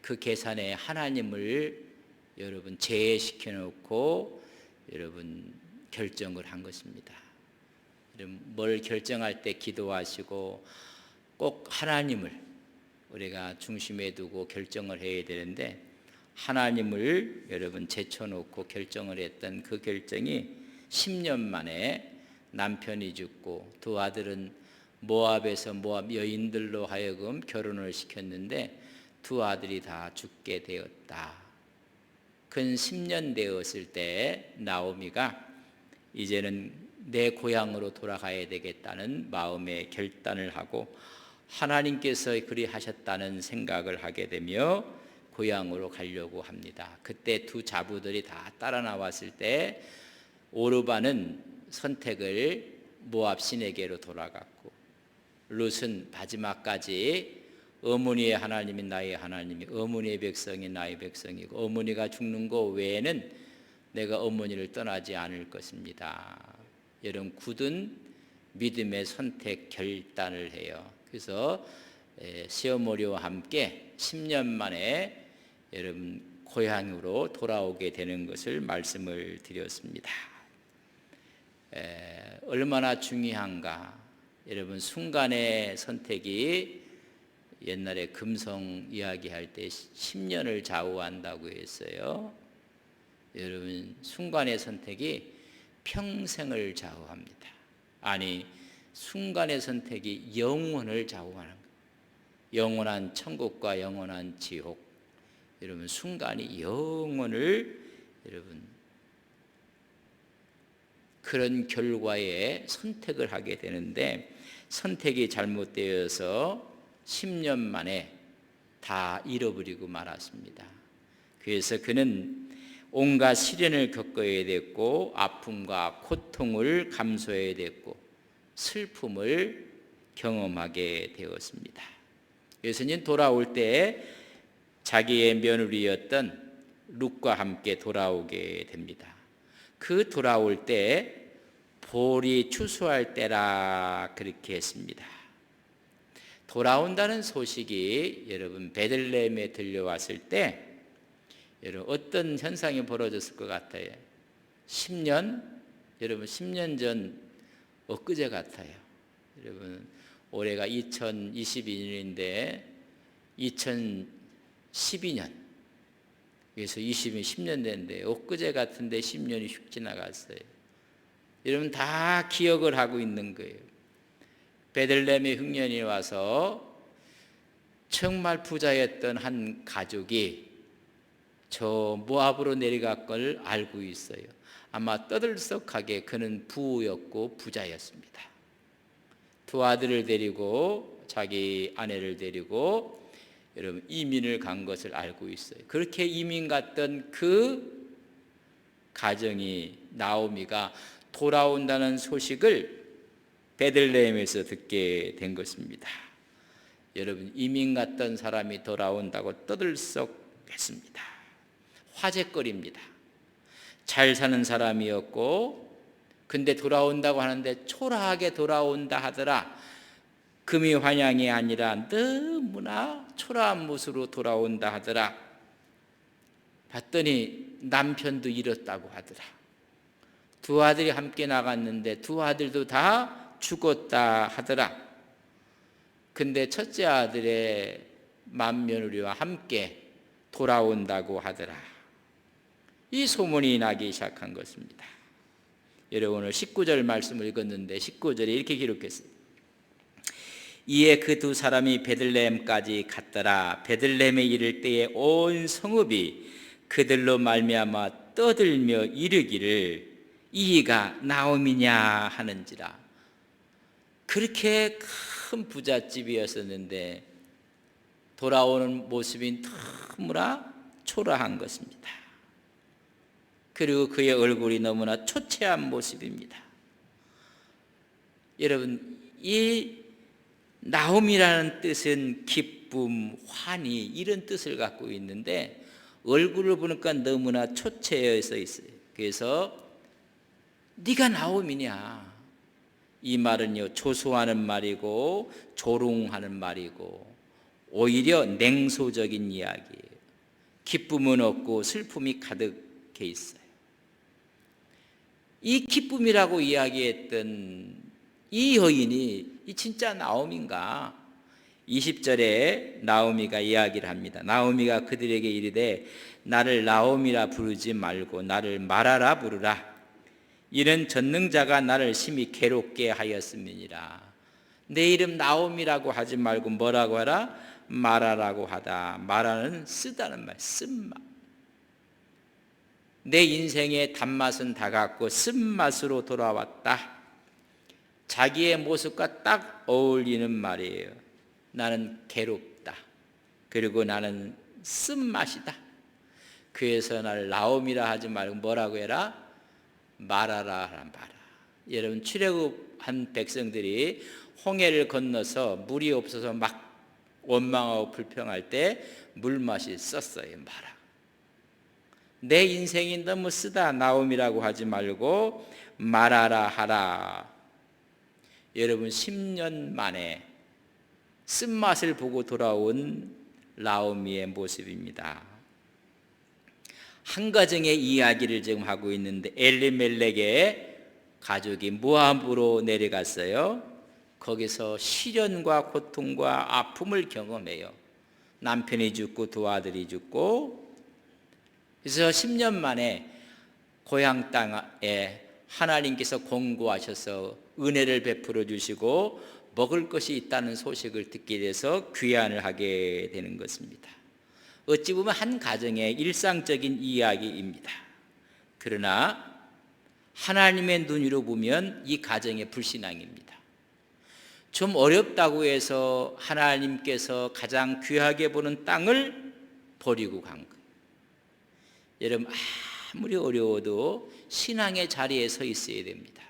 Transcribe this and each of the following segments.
그 계산에 하나님을 여러분 제외시켜 놓고 여러분 결정을 한 것입니다. 뭘 결정할 때 기도하시고 꼭 하나님을 우리가 중심에 두고 결정을 해야 되는데, 하나님을 여러분 제쳐놓고 결정을 했던 그 결정이 10년 만에 남편이 죽고 두 아들은 모압에서 모압 여인들로 하여금 결혼을 시켰는데 두 아들이 다 죽게 되었다. 근 10년 되었을 때 나오미가 이제는 내 고향으로 돌아가야 되겠다는 마음의 결단을 하고 하나님께서 그리 하셨다는 생각을 하게 되며 고향으로 가려고 합니다. 그때 두 자부들이 다 따라 나왔을 때 오르바는 선택을 모압 신에게로 돌아갔고, 룻은 마지막까지 어머니의 하나님이 나의 하나님이, 어머니의 백성이 나의 백성이고 어머니가 죽는 거 외에는 내가 어머니를 떠나지 않을 것입니다. 여러분 굳은 믿음의 선택 결단을 해요. 그래서 시어머니와 함께 10년 만에 여러분 고향으로 돌아오게 되는 것을 말씀을 드렸습니다. 얼마나 중요한가. 여러분 순간의 선택이 옛날에 금성 이야기할 때 10년을 좌우한다고 했어요. 여러분 순간의 선택이 평생을 좌우합니다. 아니 순간의 선택이 영혼을 좌우하는 거예요. 영원한 천국과 영원한 지옥. 여러분 순간이 영혼을 여러분 그런 결과에 선택을 하게 되는데, 선택이 잘못되어서 10년 만에 다 잃어버리고 말았습니다. 그래서 그는 온갖 시련을 겪어야 됐고 아픔과 고통을 감수해야 됐고 슬픔을 경험하게 되었습니다. 그래서 이제 돌아올 때 자기의 며느리였던 룻과 함께 돌아오게 됩니다. 그 돌아올 때 볼이 추수할 때라 그렇게 했습니다. 돌아온다는 소식이 여러분 베들레헴에 들려왔을 때 여러분 어떤 현상이 벌어졌을 것 같아요? 10년? 여러분 10년 전 엊그제 같아요. 여러분 올해가 2022년인데 2012년, 그래서 10년 됐는데 엊그제 같은데 10년이 휙 지나갔어요. 여러분 다 기억을 하고 있는 거예요. 베들레헴에 흉년이 와서 정말 부자였던 한 가족이 저 모압으로 내려갈 걸 알고 있어요. 아마 떠들썩하게 그는 부였고 부자였습니다. 두 아들을 데리고 자기 아내를 데리고 여러분 이민을 간 것을 알고 있어요. 그렇게 이민 갔던 그 가정이 나오미가 돌아온다는 소식을 베들레헴에서 듣게 된 것입니다. 여러분 이민 갔던 사람이 돌아온다고 떠들썩했습니다. 화제거리입니다. 잘 사는 사람이었고 근데 돌아온다고 하는데 초라하게 돌아온다 하더라. 금이 환향이 아니라 너무나 초라한 모습으로 돌아온다 하더라. 봤더니 남편도 잃었다고 하더라. 두 아들이 함께 나갔는데 두 아들도 다 죽었다 하더라. 근데 첫째 아들의 맏며느리와 함께 돌아온다고 하더라. 이 소문이 나기 시작한 것입니다. 여러분 오늘 19절 말씀을 읽었는데 19절에 이렇게 기록했어요. 이에 그 두 사람이 베들레헴까지 갔더라. 베들레헴에 이를 때에 온 성읍이 그들로 말미암아 떠들며 이르기를 이가 나오미냐 하는지라. 그렇게 큰 부잣집이었었는데 돌아오는 모습이 너무나 초라한 것입니다. 그리고 그의 얼굴이 너무나 초췌한 모습입니다. 여러분 이 나옴이라는 뜻은 기쁨, 환희 이런 뜻을 갖고 있는데 얼굴을 보니까 너무나 초췌해서 있어요. 그래서 네가 나옴이냐, 이 말은요 조소하는 말이고 조롱하는 말이고 오히려 냉소적인 이야기예요. 기쁨은 없고 슬픔이 가득해 있어요. 이 기쁨이라고 이야기했던 이 여인이 이 진짜 나오미인가? 20절에 나오미가 이야기를 합니다. 나오미가 그들에게 이르되 나를 나오미라 부르지 말고 나를 마라라 부르라. 이는 전능자가 나를 심히 괴롭게 하였음이니라. 내 이름 나오미라고 하지 말고 뭐라고 하라? 마라라고 하다. 마라는 쓰다는 말, 쓴맛. 내 인생의 단맛은 다 갔고 쓴맛으로 돌아왔다. 자기의 모습과 딱 어울리는 말이에요. 나는 괴롭다. 그리고 나는 쓴맛이다. 그래서 나를 나오미라 하지 말고 뭐라고 해라? 마라라 하라. 마라. 여러분, 출애굽한 백성들이 홍해를 건너서 물이 없어서 막 원망하고 불평할 때 물맛이 썼어요. 마라. 내 인생이 너무 쓰다. 나오미라고 하지 말고 마라라 하라. 여러분, 10년 만에 쓴맛을 보고 돌아온 나오미의 모습입니다. 한 가정의 이야기를 지금 하고 있는데 엘리멜렉의 가족이 모압으로 내려갔어요. 거기서 시련과 고통과 아픔을 경험해요. 남편이 죽고 두 아들이 죽고. 그래서 10년 만에 고향 땅에 하나님께서 공고하셔서 은혜를 베풀어 주시고 먹을 것이 있다는 소식을 듣게 돼서 귀환을 하게 되는 것입니다. 어찌 보면 한 가정의 일상적인 이야기입니다. 그러나 하나님의 눈으로 보면 이 가정의 불신앙입니다. 좀 어렵다고 해서 하나님께서 가장 귀하게 보는 땅을 버리고 간 거예요. 여러분, 아무리 어려워도 신앙의 자리에 서 있어야 됩니다.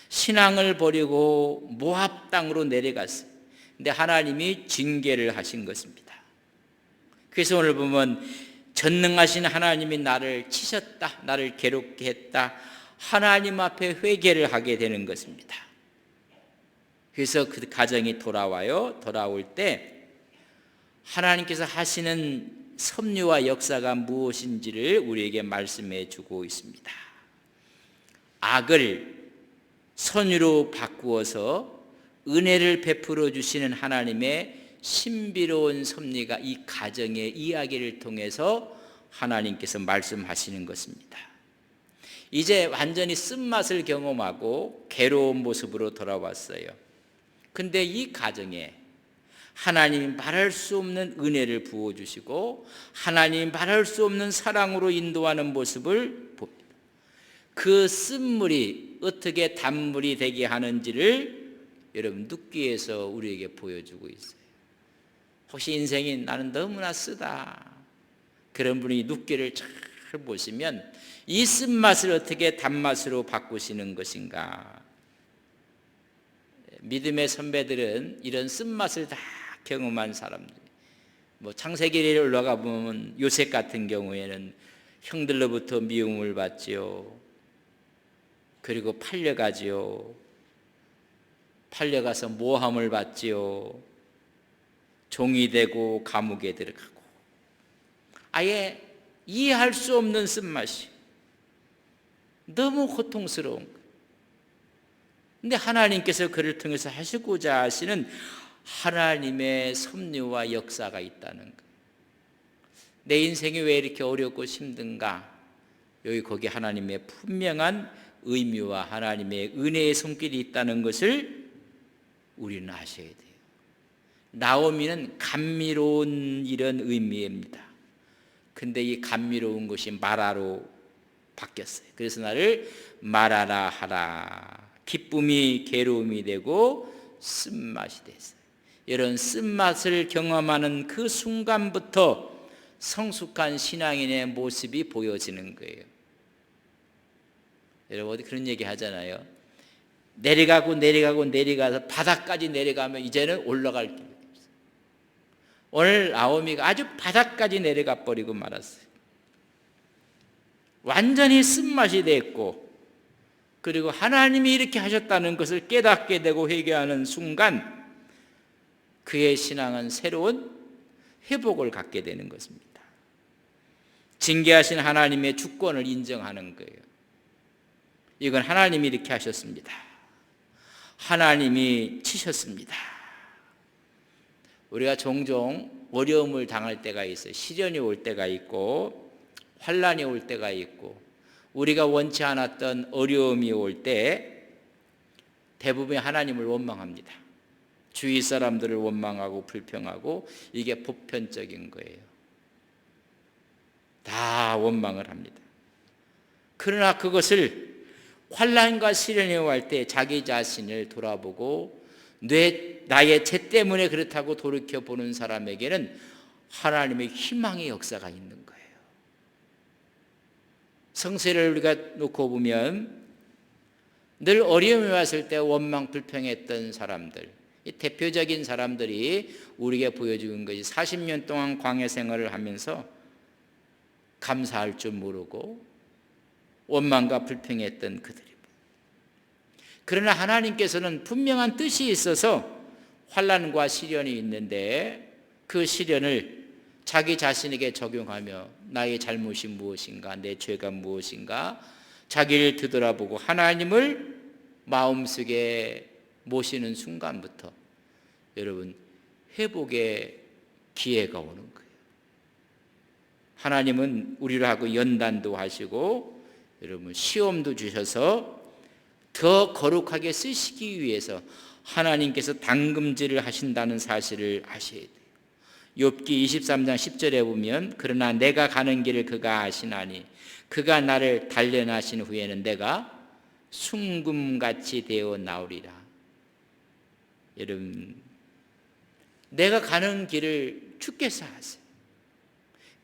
신앙을 버리고 모압 땅으로 내려갔어요. 근데 하나님이 징계를 하신 것입니다. 그래서 오늘 보면 전능하신 하나님이 나를 치셨다, 나를 괴롭게 했다, 하나님 앞에 회개를 하게 되는 것입니다. 그래서 그 가정이 돌아와요. 돌아올 때 하나님께서 하시는 섭리와 역사가 무엇인지를 우리에게 말씀해 주고 있습니다. 악을 선유로 바꾸어서 은혜를 베풀어 주시는 하나님의 신비로운 섭리가 이 가정의 이야기를 통해서 하나님께서 말씀하시는 것입니다. 이제 완전히 쓴맛을 경험하고 괴로운 모습으로 돌아왔어요. 근데 이 가정에 하나님이 말할 수 없는 은혜를 부어주시고 하나님이 말할 수 없는 사랑으로 인도하는 모습을 봅니다. 그 쓴물이 어떻게 단물이 되게 하는지를 여러분 눕기에서 우리에게 보여주고 있어요. 혹시 인생이 나는 너무나 쓰다, 그런 분이 눕기를 잘 보시면 이 쓴맛을 어떻게 단맛으로 바꾸시는 것인가. 믿음의 선배들은 이런 쓴맛을 다 경험한 사람들. 창세기에 올라가 보면 요셉 같은 경우에는 형들로부터 미움을 받지요. 그리고 팔려가지요. 팔려가서 모함을 받지요. 종이 되고 감옥에 들어가고. 아예 이해할 수 없는 쓴맛이 너무 고통스러운 거예요. 근데 하나님께서 그를 통해서 하시고자 하시는 하나님의 섭리와 역사가 있다는 거예요. 내 인생이 왜 이렇게 어렵고 힘든가? 거기 하나님의 분명한 의미와 하나님의 은혜의 손길이 있다는 것을 우리는 아셔야 돼요. 나오미는 감미로운 이런 의미입니다. 근데 이 감미로운 것이 마라로 바뀌었어요. 그래서 나를 마라라 하라. 기쁨이 괴로움이 되고 쓴맛이 됐어요. 이런 쓴맛을 경험하는 그 순간부터 성숙한 신앙인의 모습이 보여지는 거예요. 여러분 어디 그런 얘기 하잖아요. 내려가서 바닥까지 내려가면 이제는 올라갈 길이 없어요. 오늘 나오미가 아주 바닥까지 내려가 버리고 말았어요. 완전히 쓴맛이 됐고, 그리고 하나님이 이렇게 하셨다는 것을 깨닫게 되고 회개하는 순간 그의 신앙은 새로운 회복을 갖게 되는 것입니다. 징계하신 하나님의 주권을 인정하는 거예요. 이건 하나님이 이렇게 하셨습니다. 하나님이 치셨습니다. 우리가 종종 어려움을 당할 때가 있어요. 시련이 올 때가 있고 환난이 올 때가 있고 우리가 원치 않았던 어려움이 올 때 대부분 하나님을 원망합니다. 주위 사람들을 원망하고 불평하고 이게 보편적인 거예요. 다 원망을 합니다. 그러나 그것을 환난과 시련이 올 때 자기 자신을 돌아보고 나의 죄 때문에 그렇다고 돌이켜보는 사람에게는 하나님의 희망의 역사가 있는 거예요. 성세를 우리가 놓고 보면 늘 어려움이 왔을 때 원망 불평했던 사람들, 이 대표적인 사람들이 우리에게 보여주는 것이 40년 동안 광야 생활을 하면서 감사할 줄 모르고 원망과 불평했던 그들입니다. 그러나 하나님께서는 분명한 뜻이 있어서 환난과 시련이 있는데 그 시련을 자기 자신에게 적용하며 나의 잘못이 무엇인가, 내 죄가 무엇인가 자기를 되돌아보고 하나님을 마음속에 모시는 순간부터 여러분 회복의 기회가 오는 거예요. 하나님은 우리를 하고 연단도 하시고 여러분 시험도 주셔서 더 거룩하게 쓰시기 위해서 하나님께서 당금질을 하신다는 사실을 아셔야 돼요. 욥기 23장 10절에 보면 그러나 내가 가는 길을 그가 아시나니 그가 나를 단련하신 후에는 내가 순금같이 되어 나오리라. 여러분 내가 가는 길을 주께서 아세요.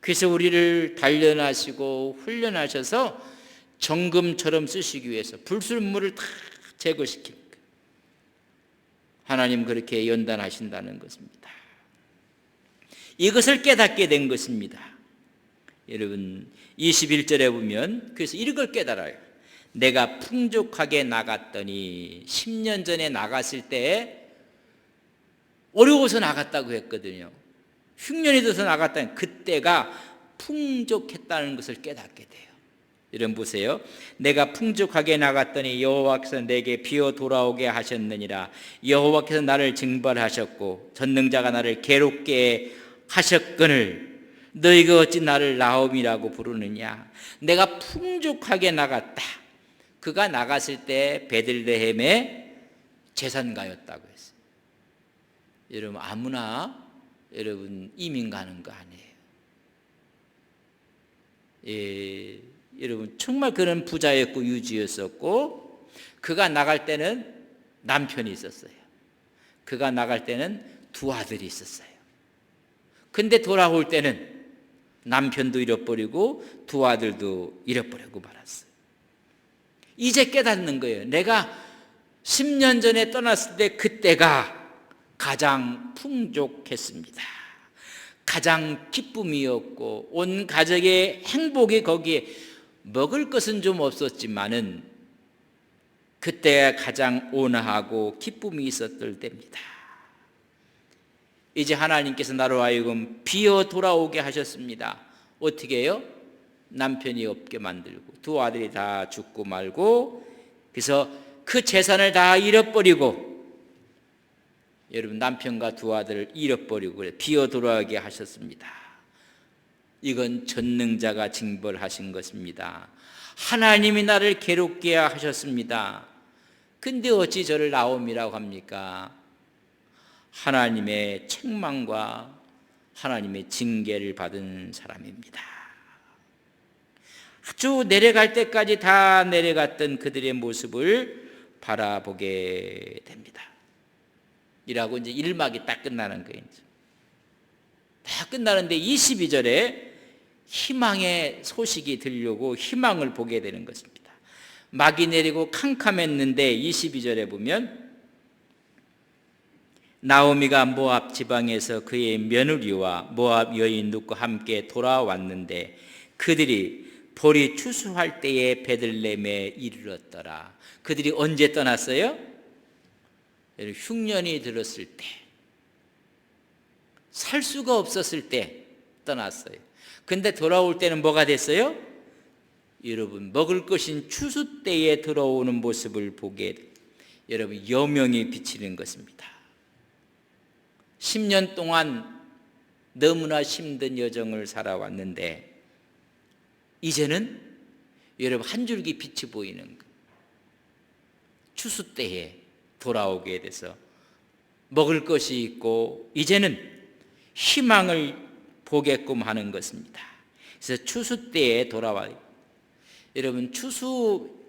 그래서 우리를 단련하시고 훈련하셔서 정금처럼 쓰시기 위해서 불순물을 다 제거시킵니다. 하나님 그렇게 연단하신다는 것입니다. 이것을 깨닫게 된 것입니다. 여러분 21절에 보면 그래서 이걸 깨달아요. 내가 풍족하게 나갔더니 10년 전에 나갔을 때 어려워서 나갔다고 했거든요. 흉년이 들어서 나갔다니 그때가 풍족했다는 것을 깨닫게 돼요. 여러분 보세요. 내가 풍족하게 나갔더니 여호와께서 내게 비어 돌아오게 하셨느니라. 여호와께서 나를 징벌하셨고 전능자가 나를 괴롭게 하셨거늘 너희가 어찌 나를 나옴이라고 부르느냐. 내가 풍족하게 나갔다. 그가 나갔을 때 베들레헴의 제사가였다고 했어요. 여러분 아무나 여러분 이민 가는 거 아니에요. 예, 여러분 정말 그런 부자였고 유지였었고 그가 나갈 때는 남편이 있었어요. 그가 나갈 때는 두 아들이 있었어요. 근데 돌아올 때는 남편도 잃어버리고 두 아들도 잃어버리고 말았어요. 이제 깨닫는 거예요. 내가 10년 전에 떠났을 때 그때가 가장 풍족했습니다. 가장 기쁨이었고 온 가족의 행복이 거기에 먹을 것은 좀 없었지만은 그때가 가장 온화하고 기쁨이 있었을 때입니다. 이제 하나님께서 나로 하여금 비어 돌아오게 하셨습니다. 어떻게 해요? 남편이 없게 만들고 두 아들이 다 죽고 말고 그래서 그 재산을 다 잃어버리고 여러분 남편과 두 아들을 잃어버리고 비어 돌아오게 하셨습니다. 이건 전능자가 징벌하신 것입니다. 하나님이 나를 괴롭게 하셨습니다. 근데 어찌 저를 나옴이라고 합니까? 하나님의 책망과 하나님의 징계를 받은 사람입니다. 아주 내려갈 때까지 다 내려갔던 그들의 모습을 바라보게 됩니다. 이라고 이제 1막이 딱 끝나는 거예요. 다 끝나는데 22절에 희망의 소식이 들려오고 희망을 보게 되는 것입니다. 막이 내리고 캄캄했는데 22절에 보면 나오미가 모압 지방에서 그의 며느리와 모압 여인들과 함께 돌아왔는데 그들이 볼이 추수할 때에 베들레헴에 이르렀더라. 그들이 언제 떠났어요? 흉년이 들었을 때, 살 수가 없었을 때 떠났어요. 근데 돌아올 때는 뭐가 됐어요? 여러분, 먹을 것인 추수 때에 들어오는 모습을 보게 돼요. 여러분, 여명이 비치는 것입니다. 10년 동안 너무나 힘든 여정을 살아왔는데 이제는 여러분 한 줄기 빛이 보이는 거예요. 추수 때에 돌아오게 돼서 먹을 것이 있고 이제는 희망을 보게끔 하는 것입니다. 그래서 추수 때에 돌아와요. 여러분,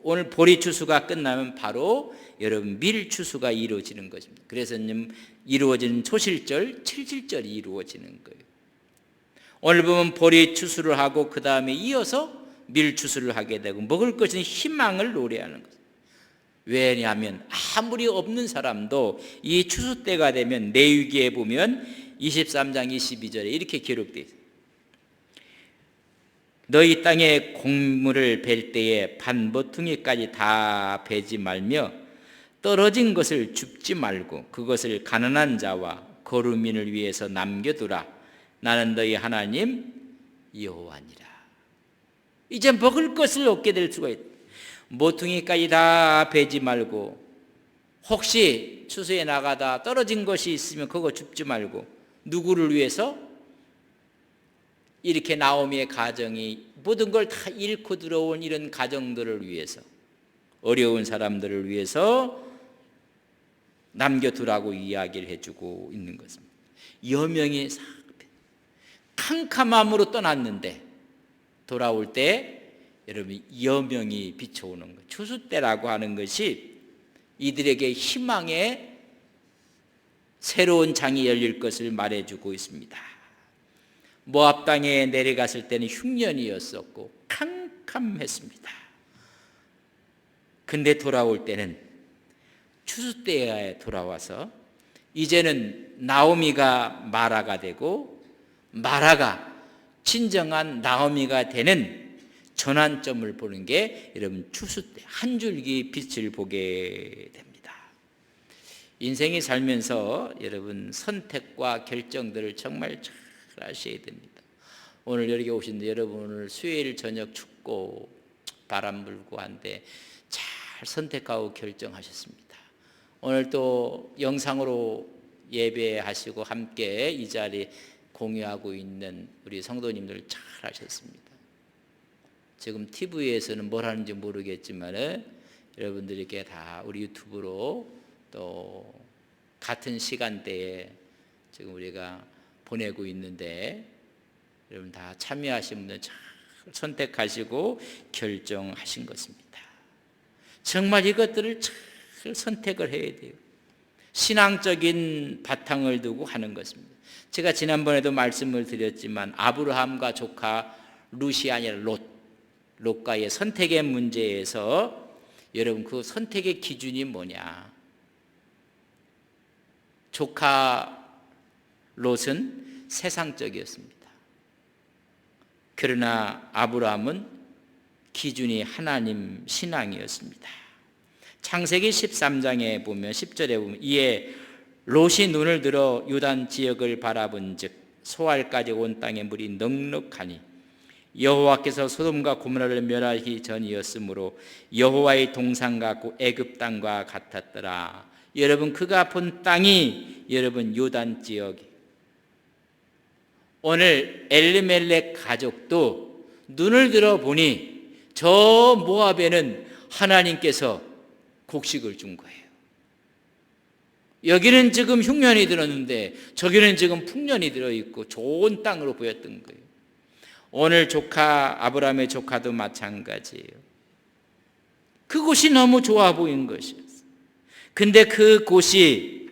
오늘 보리 추수가 끝나면 바로 여러분 밀 추수가 이루어지는 것입니다. 그래서 이루어지는 초실절, 칠칠절이 이루어지는 거예요. 오늘 보면 보리 추수를 하고 그 다음에 이어서 밀 추수를 하게 되고 먹을 것은 희망을 노래하는 것입니다. 왜냐하면 아무리 없는 사람도 이 추수 때가 되면 레위기에 보면 23장 22절에 이렇게 기록되어 있어요. 너희 땅에 곡물을 벨 때에 반보퉁이까지 다 베지 말며 떨어진 것을 줍지 말고 그것을 가난한 자와 거루민을 위해서 남겨두라. 나는 너희 하나님 여호와니라. 이제 먹을 것을 얻게 될 수가 있다. 모퉁이까지 다 베지 말고 혹시 추수에 나가다 떨어진 것이 있으면 그거 줍지 말고 누구를 위해서? 이렇게 나오미의 가정이 모든 걸 다 잃고 들어온 이런 가정들을 위해서, 어려운 사람들을 위해서 남겨두라고 이야기를 해주고 있는 것입니다. 여명이 캄캄함으로 떠났는데 돌아올 때 여러분 여명이 비춰오는 거예요. 추수 때라고 하는 것이 이들에게 희망의 새로운 장이 열릴 것을 말해주고 있습니다. 모압 땅에 내려갔을 때는 흉년이었었고 캄캄했습니다. 근데 돌아올 때는 추수 때에 돌아와서 이제는 나오미가 마라가 되고 마라가 진정한 나오미가 되는 전환점을 보는 게 여러분 추수 때 한 줄기 빛을 보게 됩니다. 인생이 살면서 여러분 선택과 결정들을 정말 잘 하셔야 됩니다. 오늘 여기 오신 여러분 오늘 수요일 저녁 춥고 바람 불고 한데 잘 선택하고 결정하셨습니다. 오늘 또 영상으로 예배하시고 함께 이 자리에 공유하고 있는 우리 성도님들 잘 하셨습니다. 지금 TV에서는 뭘 하는지 모르겠지만 여러분들에게 다 우리 유튜브로 또 같은 시간대에 지금 우리가 보내고 있는데 여러분 다 참여하신 분들 잘 선택하시고 결정하신 것입니다. 정말 이것들을 잘 선택을 해야 돼요. 신앙적인 바탕을 두고 하는 것입니다. 제가 지난번에도 말씀을 드렸지만 아브라함과 조카 룻이 아니라 롯과의 선택의 문제에서 여러분 그 선택의 기준이 뭐냐? 조카 롯은 세상적이었습니다. 그러나 아브라함은 기준이 하나님 신앙이었습니다. 창세기 13장에 보면 10절에 보면 이에 롯이 눈을 들어 유단 지역을 바라본즉 소알까지 온 땅에 물이 넉넉하니 여호와께서 소돔과 고모라를 멸하기 전이었으므로 여호와의 동산 같고 애굽 땅과 같았더라. 여러분 그가 본 땅이 여러분 요단 지역이 오늘 엘리멜렉 가족도 눈을 들어 보니 저 모압에는 하나님께서 곡식을 준 거예요. 여기는 지금 흉년이 들었는데 저기는 지금 풍년이 들어있고 좋은 땅으로 보였던 거예요. 오늘 아브라함의 조카도 마찬가지예요. 그곳이 너무 좋아 보인 것이었어요. 근데 그곳이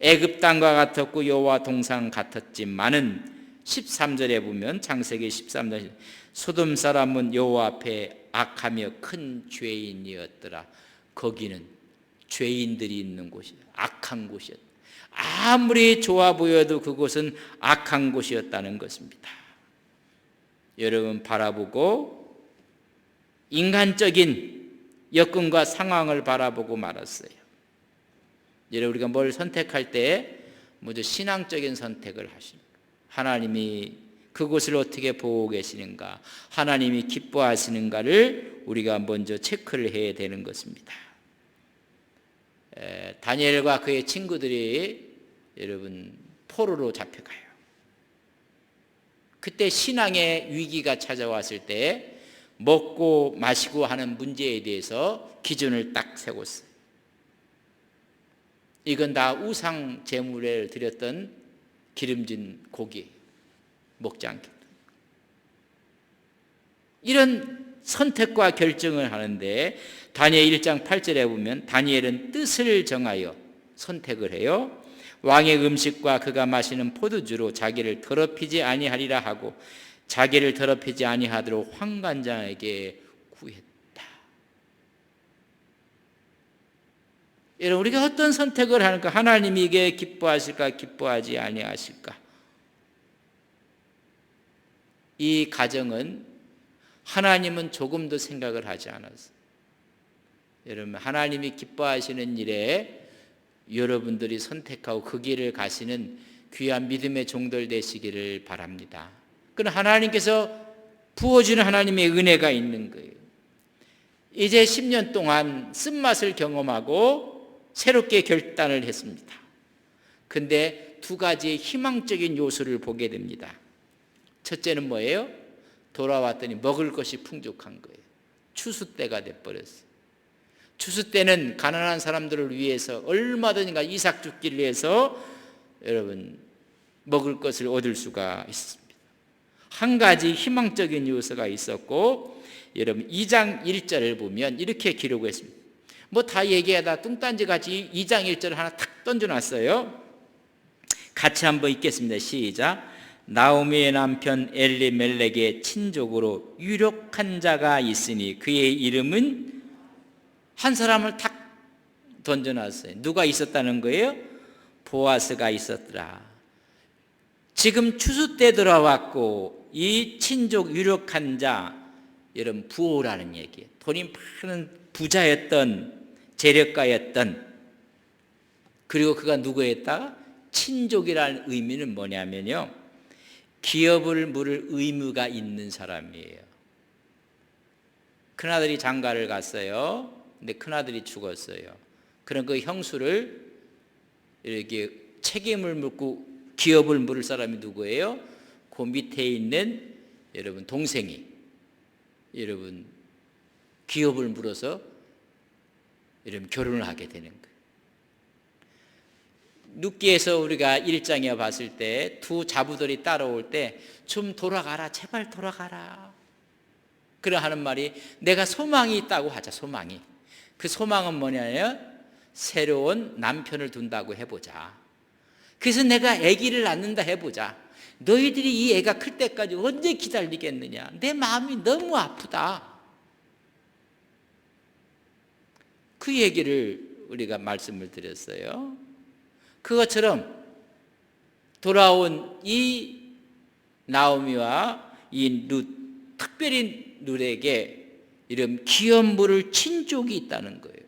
애굽 땅과 같았고 여호와 동산 같았지만은 13절에 보면 창세기 13절 소돔 사람은 여호와 앞에 악하며 큰 죄인이었더라. 거기는 죄인들이 있는 곳이에요. 악한 곳이었다. 아무리 좋아 보여도 그곳은 악한 곳이었다는 것입니다. 여러분 바라보고 인간적인 여건과 상황을 바라보고 말았어요. 여러분 우리가 뭘 선택할 때 먼저 신앙적인 선택을 하십니다. 하나님이 그곳을 어떻게 보고 계시는가, 하나님이 기뻐하시는가를 우리가 먼저 체크를 해야 되는 것입니다. 다니엘과 그의 친구들이 여러분 포로로 잡혀가요. 그때 신앙의 위기가 찾아왔을 때 먹고 마시고 하는 문제에 대해서 기준을 딱 세웠어요. 이건 다 우상 제물에 드렸던 기름진 고기 먹지 않겠다. 이런 선택과 결정을 하는데 다니엘 1장 8절에 보면 다니엘은 뜻을 정하여 선택을 해요. 왕의 음식과 그가 마시는 포도주로 자기를 더럽히지 아니하리라 하고 자기를 더럽히지 아니하도록 환관장에게 구했다. 여러분, 우리가 어떤 선택을 하는가? 하나님이 이게 기뻐하실까 기뻐하지 아니하실까? 이 가정은 하나님은 조금도 생각을 하지 않았어요. 여러분, 하나님이 기뻐하시는 일에 여러분들이 선택하고 그 길을 가시는 귀한 믿음의 종들 되시기를 바랍니다. 그럼 하나님께서 부어주는 하나님의 은혜가 있는 거예요. 이제 10년 동안 쓴맛을 경험하고 새롭게 결단을 했습니다. 근데 두 가지의 희망적인 요소를 보게 됩니다. 첫째는 뭐예요? 돌아왔더니 먹을 것이 풍족한 거예요. 추수 때가 돼버렸어요. 추수 때는 가난한 사람들을 위해서 얼마든지 이삭 죽기를 위해서 여러분 먹을 것을 얻을 수가 있습니다. 한 가지 희망적인 요소가 있었고, 여러분 2장 1절을 보면 이렇게 기록했습니다. 뭐 다 얘기하다 뚱딴지 같이 2장 1절을 하나 탁 던져놨어요. 같이 한번 읽겠습니다. 시작. 나오미의 남편 엘리멜렉의 친족으로 유력한 자가 있으니 그의 이름은, 한 사람을 탁 던져놨어요. 누가 있었다는 거예요? 보아스가 있었더라. 지금 추수 때 돌아왔고 이 친족 유력한 자, 여러분 부호라는 얘기예요. 돈이 많은 부자였던, 재력가였던, 그리고 그가 누구였다? 친족이라는 의미는 뭐냐면요, 기업을 물을 의무가 있는 사람이에요. 큰아들이 장가를 갔어요. 근데 큰아들이 죽었어요. 그럼 그 형수를 이렇게 책임을 묻고 기업을 물을 사람이 누구예요? 그 밑에 있는 여러분 동생이 여러분 기업을 물어서 여러분 결혼을 하게 되는 거예요. 룻기에서 우리가 1장에 봤을 때 두 자부들이 따라올 때 좀 돌아가라, 제발 돌아가라. 그래 하는 말이, 내가 소망이 있다고 하자. 소망이, 그 소망은 뭐냐면 새로운 남편을 둔다고 해보자. 그래서 내가 아기를 낳는다 해보자. 너희들이 이 애가 클 때까지 언제 기다리겠느냐. 내 마음이 너무 아프다. 그 얘기를 우리가 말씀을 드렸어요. 그것처럼 돌아온 이 나오미와 이 룻, 특별히 룻에게 이런 기업 물을 친족이 있다는 거예요.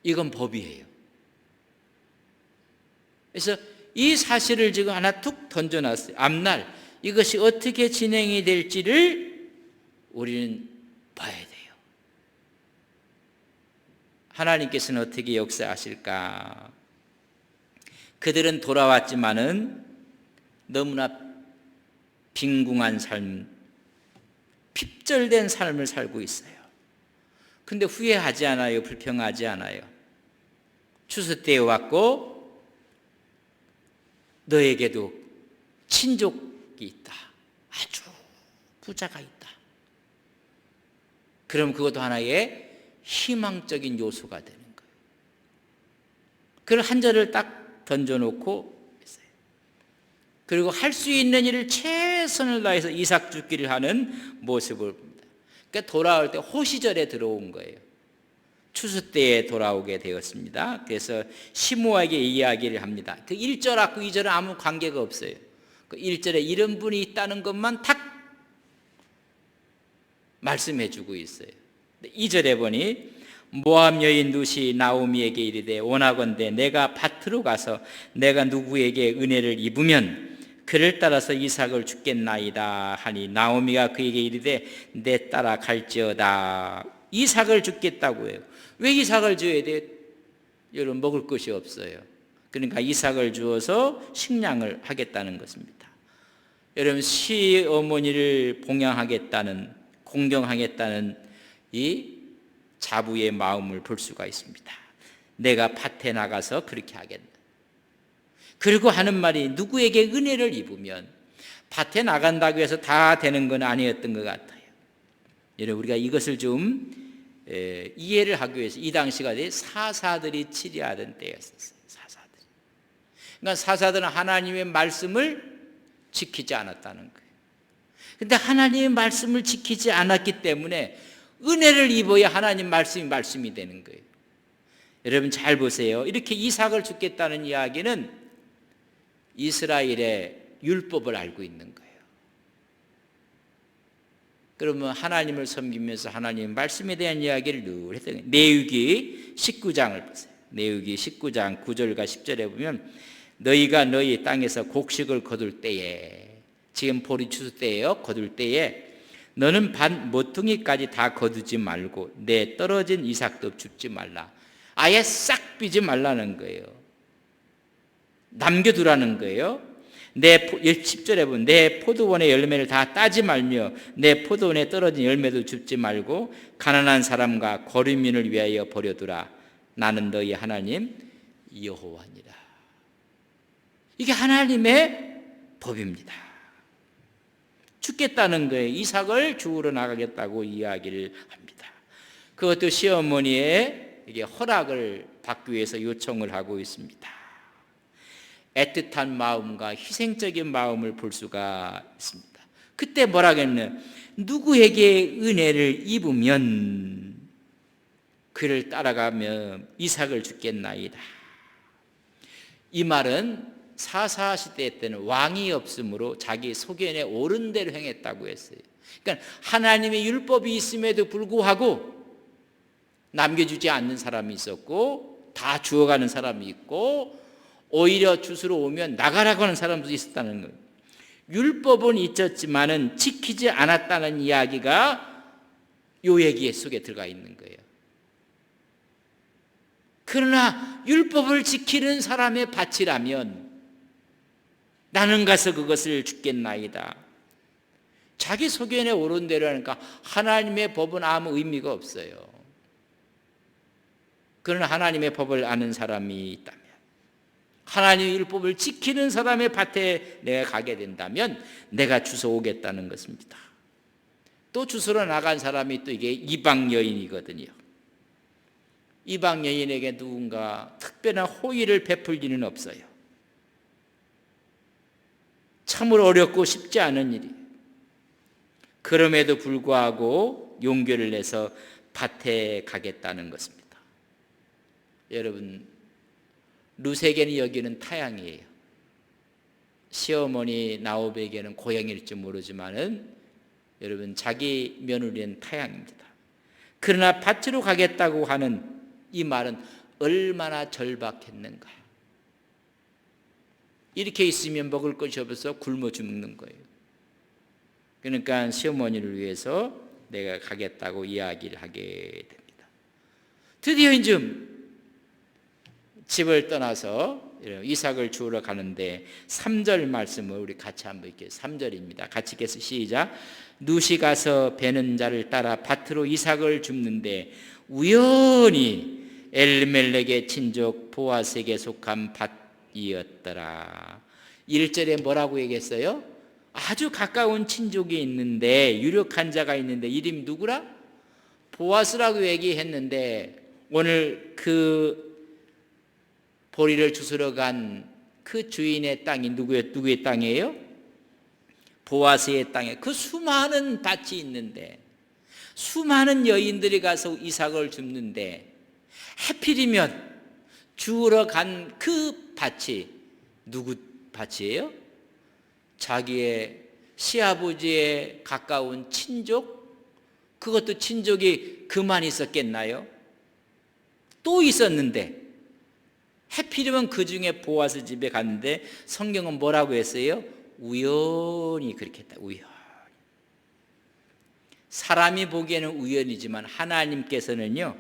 이건 법이에요. 그래서 이 사실을 지금 하나 툭 던져놨어요. 앞날 이것이 어떻게 진행이 될지를 우리는 봐야 돼요. 하나님께서는 어떻게 역사하실까? 그들은 돌아왔지만은 너무나 빈궁한 삶, 핍절된 삶을 살고 있어요. 근데 후회하지 않아요. 불평하지 않아요. 추수 때에 왔고 너에게도 친족이 있다. 아주 부자가 있다. 그럼 그것도 하나의 희망적인 요소가 되는 거예요. 그걸 한 절을 딱 던져놓고 있어요. 그리고 할 수 있는 일을 최선을 다해서 이삭 죽기를 하는 모습을 봅니다. 그러니까 돌아올 때 호시절에 들어온 거예요. 추수 때에 돌아오게 되었습니다. 그래서 시므아에게 이야기를 합니다. 그 1절하고 2절은 아무 관계가 없어요. 그 1절에 이런 분이 있다는 것만 탁 말씀해 주고 있어요. 2절에 보니 모압 여인 룻이 나오미에게 이르되 원하건대 내가 밭으로 가서 내가 누구에게 은혜를 입으면 그를 따라서 이삭을 죽겠나이다 하니 나오미가 그에게 이르되 내 따라 갈지어다. 이삭을 죽겠다고 해요. 왜 이삭을 줘야 돼? 여러분, 먹을 것이 없어요. 그러니까 이삭을 주어서 식량을 하겠다는 것입니다. 여러분, 시어머니를 봉양하겠다는, 공경하겠다는 이 자부의 마음을 볼 수가 있습니다. 내가 밭에 나가서 그렇게 하겠다. 그리고 하는 말이 누구에게 은혜를 입으면 밭에 나간다고 해서 다 되는 건 아니었던 것 같아요. 여러분, 우리가 이것을 좀 이해를 하기 위해서 이 당시가 사사들이 치리하던 때였었어요. 사사들이. 그러니까 사사들은 하나님의 말씀을 지키지 않았다는 거예요. 그런데 하나님의 말씀을 지키지 않았기 때문에 은혜를 입어야 하나님 말씀이 되는 거예요. 여러분 잘 보세요. 이렇게 이삭을 죽겠다는 이야기는 이스라엘의 율법을 알고 있는 거예요. 그러면 하나님을 섬기면서 하나님의 말씀에 대한 이야기를 늘 했던 거예요. 레위기 19장을 보세요. 레위기 19장 9절과 10절에 보면 너희가 너희 땅에서 곡식을 거둘 때에, 지금 보리 추수 때예요. 거둘 때에 너는 반 모퉁이까지 다 거두지 말고 내 떨어진 이삭도 줍지 말라. 아예 싹 삐지 말라는 거예요. 남겨두라는 거예요. 10절에 보면 내 포도원의 열매를 다 따지 말며 내 포도원에 떨어진 열매도 줍지 말고 가난한 사람과 거류민을 위하여 버려두라. 나는 너희 하나님 여호와니라. 이게 하나님의 법입니다. 죽겠다는 거예요. 이삭을 죽으러 나가겠다고 이야기를 합니다. 그것도 시어머니의 이게 허락을 받기 위해서 요청을 하고 있습니다. 애틋한 마음과 희생적인 마음을 볼 수가 있습니다. 그때 뭐라고 했냐? 누구에게 은혜를 입으면 그를 따라가며 이삭을 죽겠나이다. 이 말은 사사시대 때는 왕이 없으므로 자기 소견에 옳은 대로 행했다고 했어요. 그러니까 하나님의 율법이 있음에도 불구하고 남겨주지 않는 사람이 있었고 다 주워가는 사람이 있고 오히려 주스러 오면 나가라고 하는 사람도 있었다는 거예요. 율법은 있었지만은 지키지 않았다는 이야기가 요 얘기 속에 들어가 있는 거예요. 그러나 율법을 지키는 사람의 밭이라면 나는 가서 그것을 죽겠나이다. 자기 소견에 옳은 대로 하니까 하나님의 법은 아무 의미가 없어요. 그러나 하나님의 법을 아는 사람이 있다면, 하나님의 율법을 지키는 사람의 밭에 내가 가게 된다면 내가 주워오겠다는 것입니다. 또 주스러 나간 사람이 또 이게 이방 여인이거든요. 이방 여인에게 누군가 특별한 호의를 베풀 일은 없어요. 참으로 어렵고 쉽지 않은 일이에요. 그럼에도 불구하고 용기를 내서 밭에 가겠다는 것입니다. 여러분, 룻에게는 여기는 타향이에요. 시어머니 나오베에게는 고향일지 모르지만은 여러분 자기 며느리는 타향입니다. 그러나 밭으로 가겠다고 하는 이 말은 얼마나 절박했는가. 이렇게 있으면 먹을 것이 없어서 굶어 죽는 거예요. 그러니까 시어머니를 위해서 내가 가겠다고 이야기를 하게 됩니다. 드디어 이제 집을 떠나서 이삭을 주우러 가는데 3절 말씀을 우리 같이 한번 읽게요. 3절입니다. 같이 읽겠습니다. 시작. 룻이 가서 베는 자를 따라 밭으로 이삭을 줍는데 우연히 엘리멜렉의 친족 보아스에게 속한 밭이었더라. 1절에 뭐라고 얘기했어요? 아주 가까운 친족이 있는데, 유력한 자가 있는데 이름이 누구라? 보아스라고 얘기했는데 오늘 그 보리를 주스러 간 그 주인의 땅이 누구의 땅이에요? 보아스의 땅에 그 수많은 밭이 있는데 수많은 여인들이 가서 이삭을 줍는데 하필이면 주우러 간 그 밭이 누구 밭이에요? 자기의 시아버지의 가까운 친족? 그것도 친족이 그만 있었겠나요? 또 있었는데 하필이면 그 중에 보아스 집에 갔는데 성경은 뭐라고 했어요? 우연히 그렇게 했다. 우연. 사람이 보기에는 우연이지만 하나님께서는요,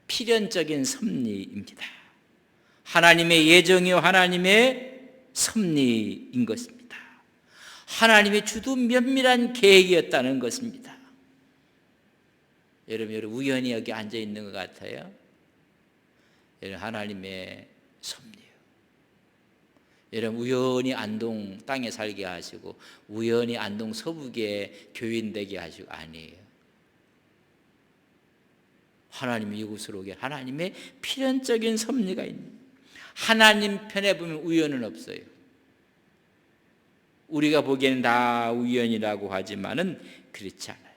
필연적인 섭리입니다. 하나님의 예정이요 하나님의 섭리인 것입니다. 하나님의 주도 면밀한 계획이었다는 것입니다. 여러분 우연히 여기 앉아 있는 것 같아요? 여러분 하나님의 섭리예요. 여러분 우연히 안동 땅에 살게 하시고 우연히 안동 서북에 교인 되게 하시고 아니에요. 하나님이 이곳으로 오게 하나님의 필연적인 섭리가 있는, 하나님 편에 보면 우연은 없어요. 우리가 보기에는 다 우연이라고 하지만은 그렇지 않아요.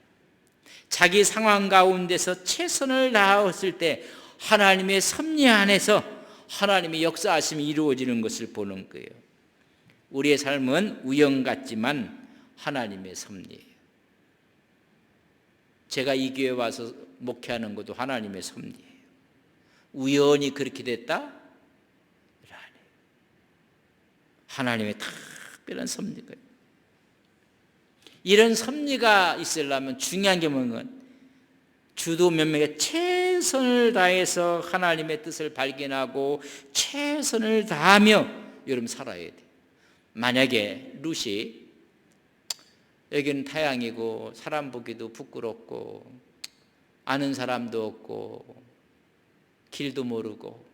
자기 상황 가운데서 최선을 다했을 때 하나님의 섭리 안에서 하나님의 역사하심이 이루어지는 것을 보는 거예요. 우리의 삶은 우연 같지만 하나님의 섭리예요. 제가 이 교회 와서 목회하는 것도 하나님의 섭리예요. 우연히 그렇게 됐다? 하나님의 특별한 섭리가 있어요. 이런 섭리가 있으려면 중요한 게 뭔가 주도 면밀하게 최선을 다해서 하나님의 뜻을 발견하고 최선을 다하며 여러분 살아야 돼요. 만약에 룻이 여기는 타향이고 사람 보기도 부끄럽고 아는 사람도 없고 길도 모르고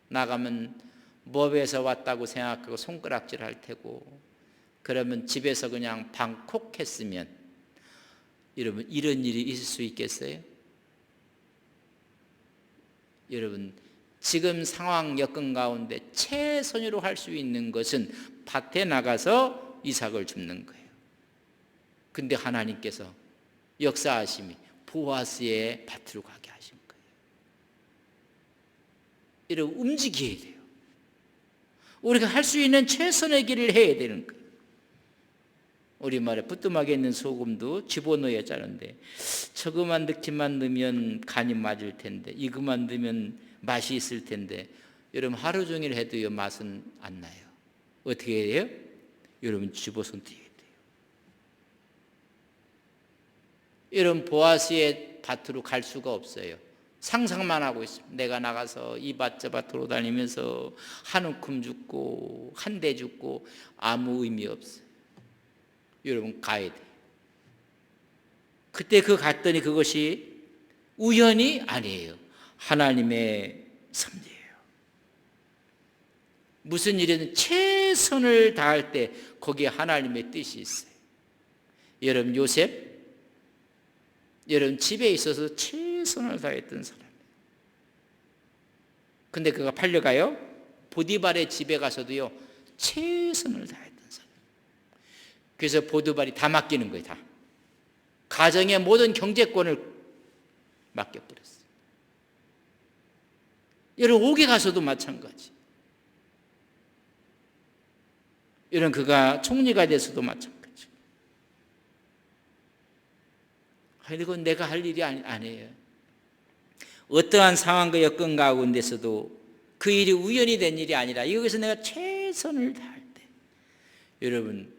나가면 모압에서 왔다고 생각하고 손가락질 할 테고 그러면 집에서 그냥 방콕했으면 여러분 이런 일이 있을 수 있겠어요? 여러분 지금 상황 여건 가운데 최선으로 할 수 있는 것은 밭에 나가서 이삭을 줍는 거예요. 근데 하나님께서 역사하심이 보아스의 밭으로 가게 하신 거예요. 여러분 움직여야 돼요. 우리가 할 수 있는 최선의 길을 해야 되는 거예요. 우리말에 부뚜막에 있는 소금도 집어넣어야 짜는데 저거만 넣기만 넣으면 간이 맞을 텐데 이거만 넣으면 맛이 있을 텐데 여러분 하루 종일 해도요 맛은 안 나요. 어떻게 해야 돼요? 여러분 집어서 넣어야 돼요. 여러분 보아스의 밭으로 갈 수가 없어요. 상상만 하고 있습니다. 내가 나가서 이 밭 저 밭으로 다니면서 한 움큼 죽고 한 대 죽고 아무 의미 없어요. 여러분 가야 돼요. 그때 갔더니 그것이 우연이 아니에요. 하나님의 섭리예요. 무슨 일이든 최선을 다할 때 거기에 하나님의 뜻이 있어요. 여러분 요셉 여러분 집에 있어서 최선을 다했던 사람이에요. 근데 그가 팔려가요? 보디발의 집에 가서도요 최선을 다했던 사람. 그래서 보디발이 다 맡기는 거예요. 다 가정의 모든 경제권을 맡겨버렸어요. 여러분 옥에 가서도 마찬가지. 여러분 그가 총리가 돼서도 마찬가지. 이건 내가 할 일이 아니에요. 어떠한 상황과 여건 가운데서도 그 일이 우연히 된 일이 아니라 여기서 내가 최선을 다할 때 여러분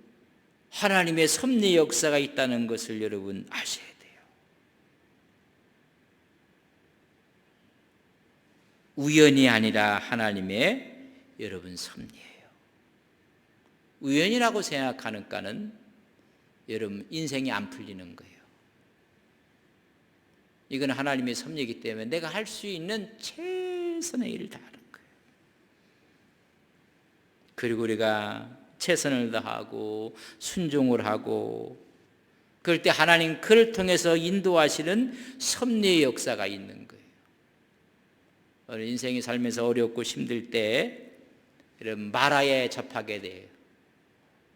하나님의 섭리 역사가 있다는 것을 여러분 아셔야 돼요. 우연이 아니라 하나님의 여러분 섭리예요. 우연이라고 생각하니까는 여러분 인생이 안 풀리는 거예요. 이건 하나님의 섭리이기 때문에 내가 할 수 있는 최선의 일을 다하는 거예요. 그리고 우리가 최선을 다하고 순종을 하고 그럴 때 하나님 그를 통해서 인도하시는 섭리의 역사가 있는 거예요. 오늘 인생이 살면서 어렵고 힘들 때 이런 마라에 접하게 돼요.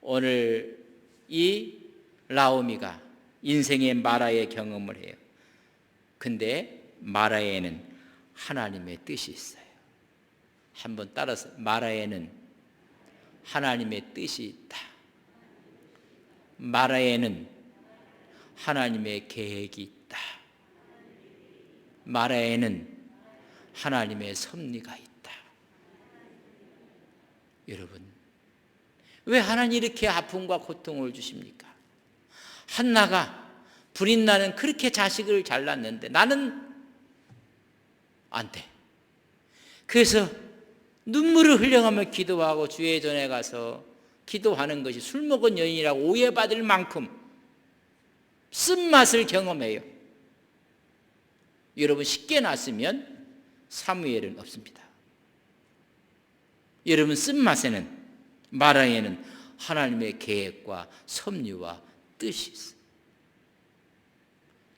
오늘 이 나오미가 인생의 마라의 경험을 해요. 근데 마라에는 하나님의 뜻이 있어요. 한번 따라서 마라에는 하나님의 뜻이 있다. 마라에는 하나님의 계획이 있다. 마라에는 하나님의 섭리가 있다. 여러분 왜 하나님 이렇게 아픔과 고통을 주십니까? 한나가 불인나는 그렇게 자식을 잘 낳는데 나는 안 돼. 그래서 눈물을 흘려가며 기도하고 주의 전에 가서 기도하는 것이 술 먹은 여인이라고 오해받을 만큼 쓴맛을 경험해요. 여러분, 쉽게 낳았으면 사무엘은 없습니다. 여러분, 쓴맛에는, 마라에는 하나님의 계획과 섭리와 뜻이 있어요.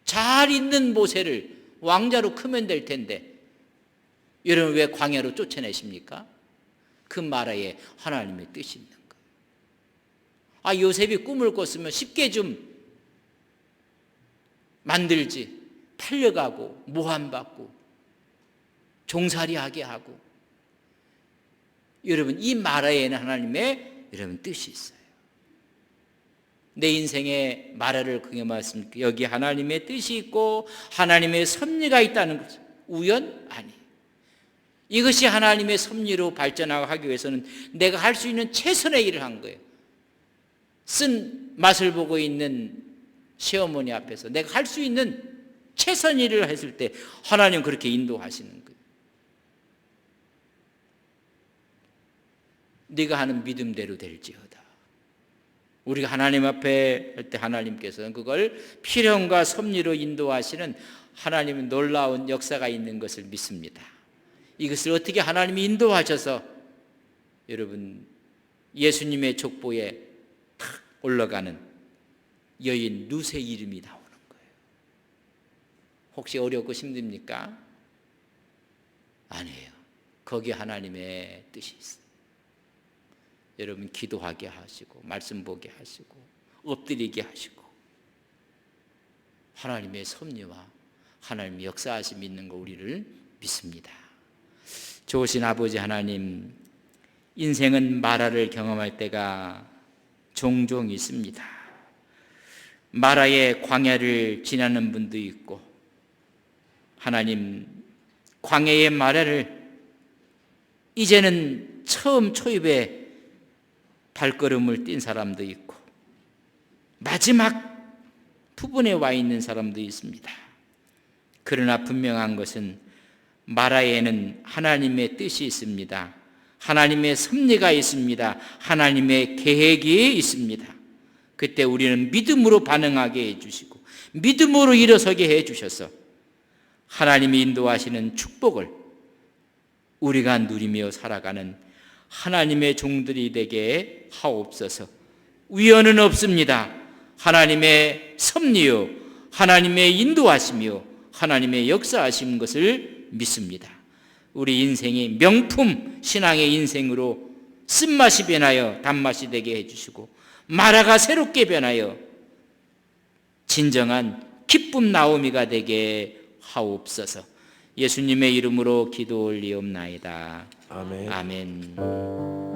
잘 있는 모세를 왕자로 크면 될 텐데 여러분, 왜 광야로 쫓아내십니까? 그 마라에 하나님의 뜻이 있는 거예요. 요셉이 꿈을 꿨으면 쉽게 좀 만들지, 팔려가고 모함받고 종살이하게 하고. 여러분, 이 마라에는 하나님의 여러분 뜻이 있어요. 내 인생에 마라를 경험했습니까? 여기 하나님의 뜻이 있고 하나님의 섭리가 있다는 거죠. 우연? 아니. 이것이 하나님의 섭리로 발전하기 위해서는 내가 할 수 있는 최선의 일을 한 거예요. 쓴 맛을 보고 있는 시어머니 앞에서 내가 할 수 있는 최선 일을 했을 때 하나님 그렇게 인도하시는 거예요. 네가 하는 믿음대로 될지어다. 우리가 하나님 앞에 할 때 하나님께서는 그걸 필형과 섭리로 인도하시는 하나님의 놀라운 역사가 있는 것을 믿습니다. 이것을 어떻게 하나님이 인도하셔서 여러분 예수님의 족보에 탁 올라가는 여인 룻의 이름이 나오는 거예요. 혹시 어렵고 힘듭니까? 아니에요. 거기에 하나님의 뜻이 있어요. 여러분, 기도하게 하시고 말씀 보게 하시고 엎드리게 하시고 하나님의 섭리와 하나님의 역사하심이 있는 거 우리를 믿습니다. 좋으신 아버지 하나님, 인생은 마라를 경험할 때가 종종 있습니다. 마라의 광야를 지나는 분도 있고 하나님 광야의 마라를 이제는 처음 초입에 발걸음을 띈 사람도 있고 마지막 부분에 와 있는 사람도 있습니다. 그러나 분명한 것은 마라에는 하나님의 뜻이 있습니다. 하나님의 섭리가 있습니다. 하나님의 계획이 있습니다. 그때 우리는 믿음으로 반응하게 해주시고 믿음으로 일어서게 해주셔서 하나님이 인도하시는 축복을 우리가 누리며 살아가는 하나님의 종들이 되게 하옵소서. 위헌은 없습니다. 하나님의 섭리요, 하나님의 인도하심이요, 하나님의 역사하신 것을 믿습니다. 우리 인생이 명품 신앙의 인생으로 쓴맛이 변하여 단맛이 되게 해주시고 마라가 새롭게 변하여 진정한 기쁨 나오미가 되게 하옵소서. 예수님의 이름으로 기도 올리옵나이다. 아멘. 아멘.